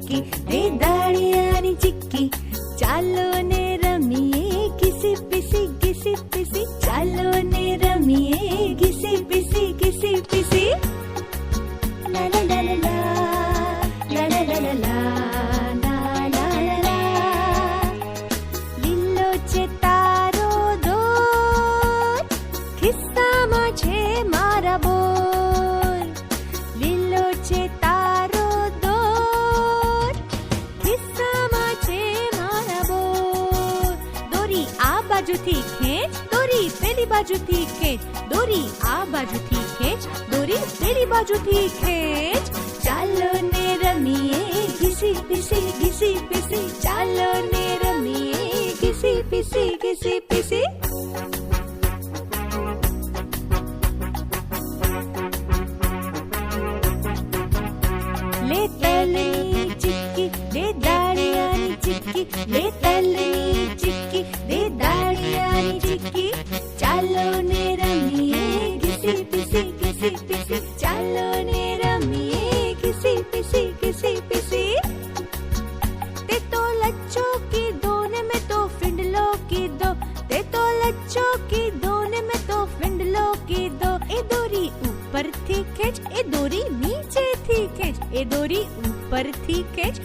ચિક્કી રે દાળિયાની ચિક્કી, ચાલો ને રમીએ ઘીસી પીસી, ચાલો ને રમીએ ઘીસી પીસી. લા લા લા લા લા, લા લા લા લા લા. લીલો છે તારો દોર, ખિસ્સામાં છે મારા બોર. લીલો છે તારો દોર, ખિસ્સામાં છે મારા બોર. દોરી આ બાજુથી ખેંચ, દોરી પેલી બાજુથી ખેંચ, દોરી આ બાજુથી ખેંચ, દોરી પેલી બાજુથી ખેંચ. ચાલો ને રમીએ ઘીસી પીસી, ચાલો ને રમીએ ઘીસી પીસી. લે તલની ચિક્કી રે દાળિયાની ચિક્કી, લે તલની ચિક્કી રે દાળિયાની ચિક્કી, ચાલો ને રમીએ ઘીસી પીસી, ચાલો ને રમીએ ઘીસી પીસી. તે તો લચ્છો કીધો ને મેં તો ફિંડલો કીધો, તે તો લચ્છો કીધો ને મેં તો ફિંડલો કીધો. એ દોરી ઉપરથી ખેંચ, એ દોરી નીચેથી ખેંચ, એ દોરી ઉપરથી ખેંચ,